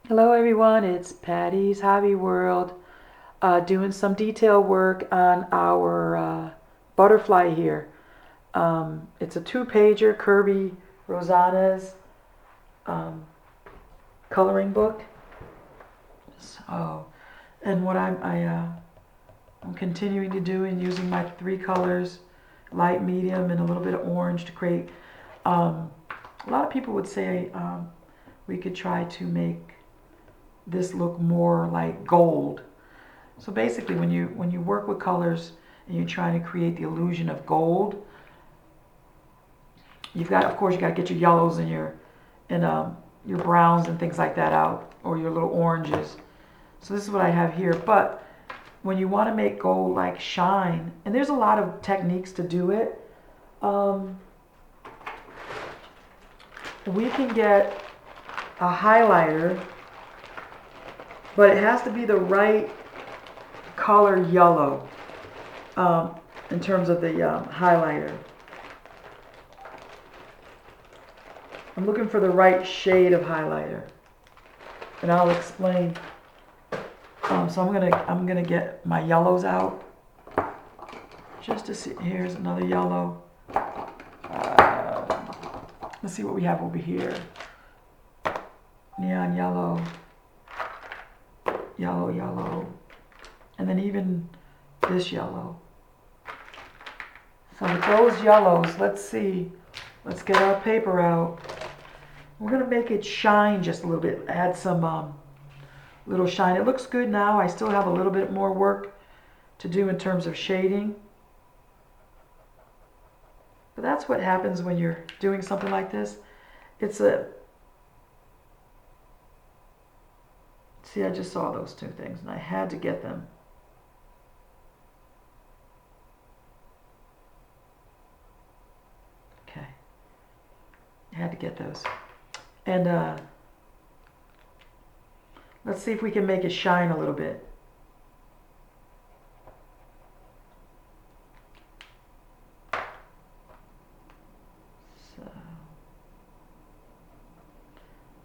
Hello everyone, it's Patty's Hobby World, doing some detail work on our butterfly here. It's a two-pager, Kirby Rosanna's um, coloring book. So, and what I'm continuing to do and using my three colors, light, medium, and a little bit of orange to create. A lot of people would say we could try to make this look more like gold. So basically, when you work with colors and you're trying to create the illusion of gold, you've got, of course, you got to get your yellows and your browns and things like that out, or your little oranges. So this is what I have here. But when you want to make gold like shine, and there's a lot of techniques to do it, we can get a highlighter, but it has to be the right color yellow in terms of the highlighter. I'm looking for the right shade of highlighter, and I'll explain. So I'm gonna get my yellows out just to see. Here's another yellow. Let's see what we have over here. Neon yellow, yellow, yellow, and then even this yellow. So with those yellows, let's see. Let's get our paper out. We're gonna make it shine just a little bit. Add some little shine. It looks good now. I still have a little bit more work to do in terms of shading. But that's what happens when you're doing something like this. See, I just saw those two things and I had to get them. Okay. I had to get those. And let's see if we can make it shine a little bit. So,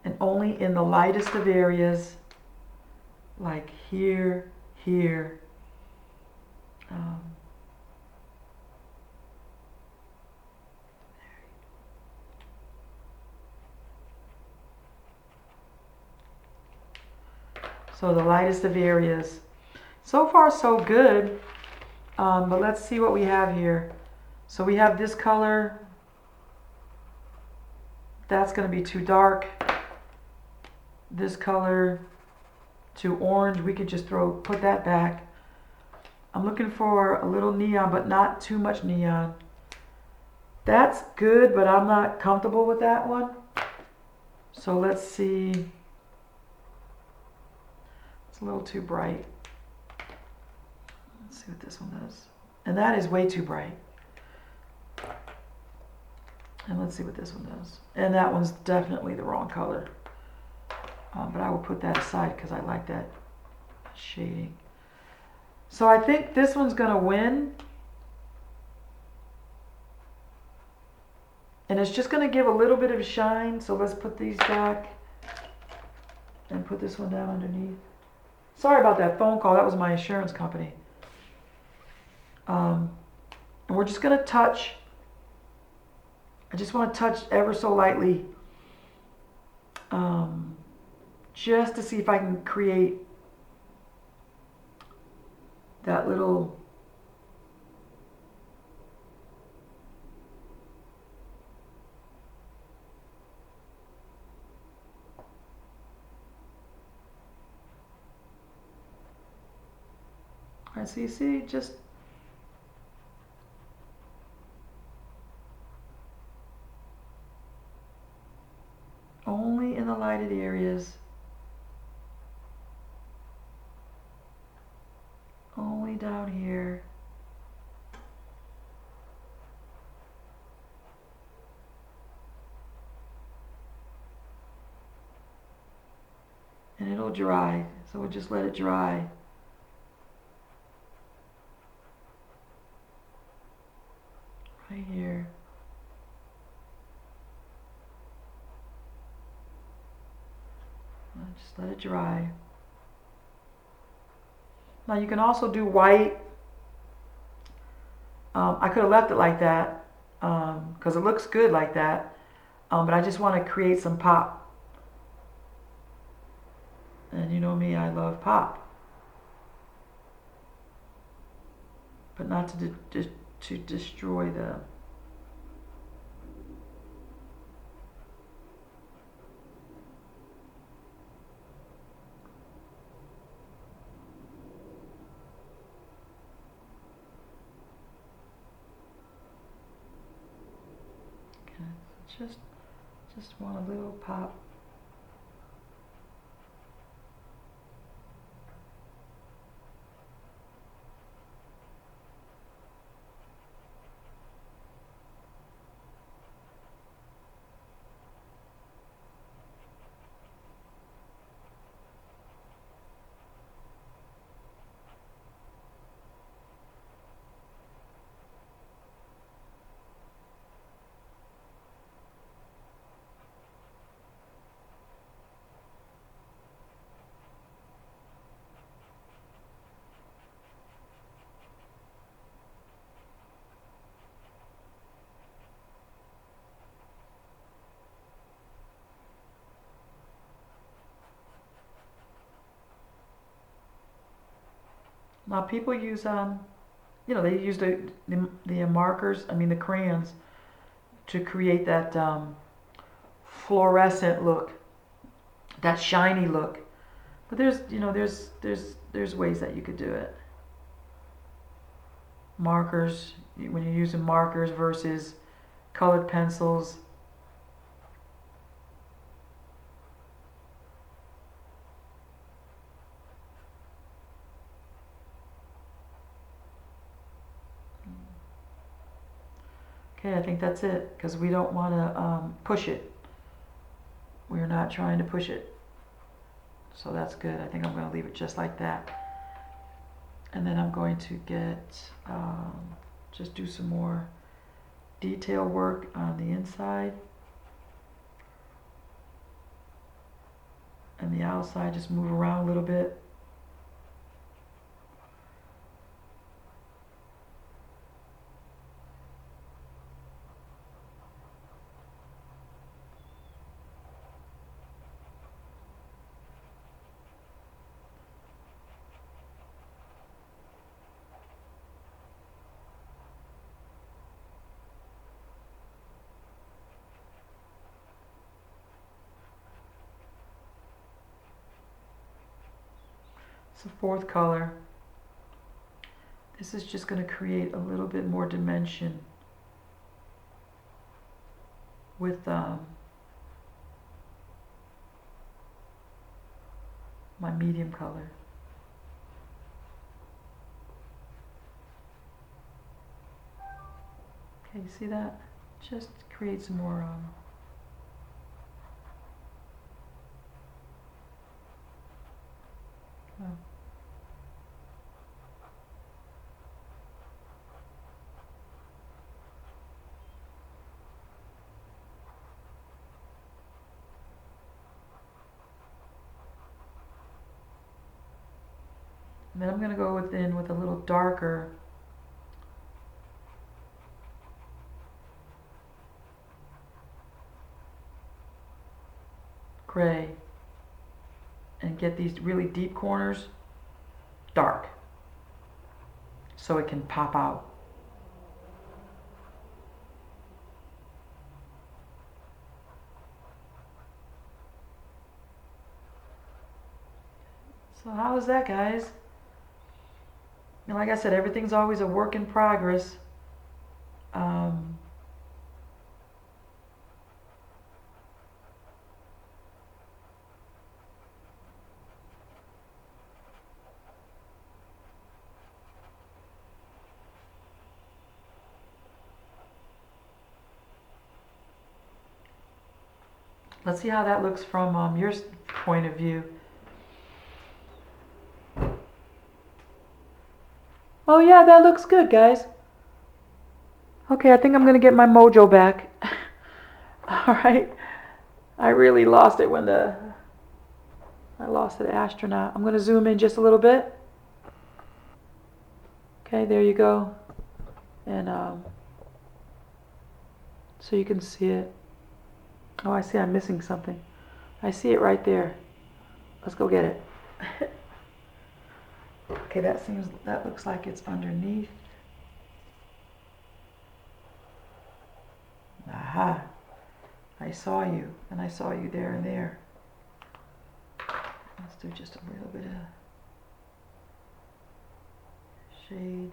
and only in the lightest of areas, like here, here. So the lightest of areas. So far so good, but let's see what we have here. So we have this color. That's going to be too dark. This color too orange. We could just put that back. I'm looking for a little neon, but not too much neon. That's good, but I'm not comfortable with that one. So let's see. It's a little too bright. Let's see what this one does. And that is way too bright. And let's see what this one does. And that one's definitely the wrong color. But I will put that aside because I like that shading. So I think this one's going to win. And it's just going to give a little bit of shine. So let's put these back and put this one down underneath. Sorry about that phone call. That was my insurance company. And we're just going to touch. I just want to touch ever so lightly. Just to see if I can create that little all right, so you see, just only in the lighted areas, only down here. And it'll dry, so we'll just let it dry. Right here. Just let it dry. Now you can also do white. I could have left it like that because it looks good like that. But I just want to create some pop. And you know me, I love pop. But not to destroy the... Okay, just want a little pop. Now people use they use the markers, I mean the crayons, to create that fluorescent look, that shiny look. But there's ways that you could do it. Markers, when you're using markers versus colored pencils. Okay, I think that's it, because we don't want to push it. We're not trying to push it. So that's good. I think I'm going to leave it just like that. And then I'm going to just do some more detail work on the inside. And the outside, just move around a little bit. It's the fourth color. This is just going to create a little bit more dimension with my medium color. Okay, you see that? Just create some more and then I'm going to go within with a little darker gray and get these really deep corners dark so it can pop out. So how is that, guys? And like I said, everything's always a work in progress. Let's see how that looks from your point of view. Oh yeah, that looks good, guys. Okay, I think I'm gonna get my mojo back. All right. I really lost it when the I lost the astronaut. I'm going to zoom in just a little bit. Okay, there you go. And so you can see it. Oh, I see I'm missing something. I see it right there. Let's go get it. Okay, that looks like it's underneath. Aha. I saw you, and I saw you there and there. Let's do just a little bit of shade.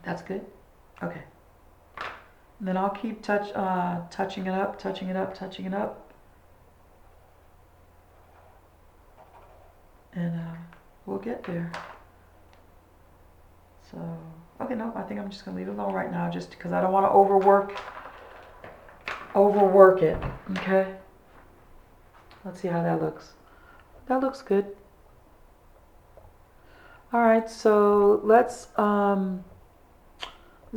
That's good. Okay. And then I'll keep touching it up, touching it up, touching it up. And we'll get there. So, okay, no, I think I'm just going to leave it alone right now just because I don't want to overwork it. Okay? Let's see how that looks. That looks good. All right, so let's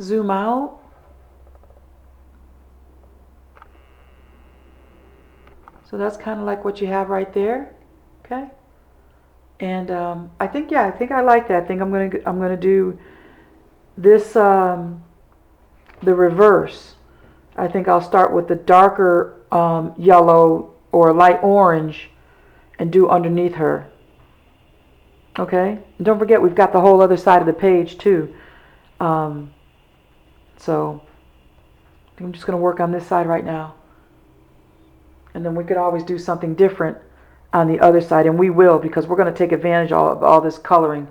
zoom out. So that's kind of like what you have right there. Okay? And I think I like that. I think I'm gonna do this the reverse. I think I'll start with the darker yellow or light orange and do underneath her. Okay? And don't forget we've got the whole other side of the page too. So I'm just gonna work on this side right now. And then we could always do something different on the other side, and we will, because we're going to take advantage of all this coloring.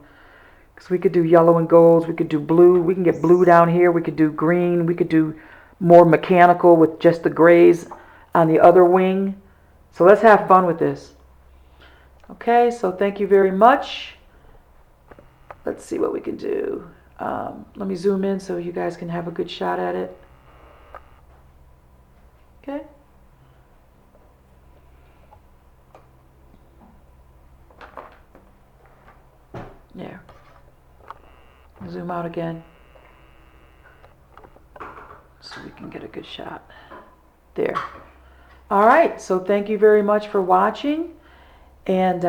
Because we could do yellow and golds, we could do blue, we can get blue down here, we could do green, we could do more mechanical with just the grays on the other wing. So let's have fun with this. Okay, so thank you very much. Let's see what we can do. Let me zoom in so you guys can have a good shot at it. Okay. Yeah. Zoom out again so we can get a good shot. There. All right, so thank you very much for watching, and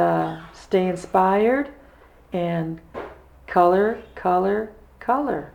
stay inspired and color, color, color.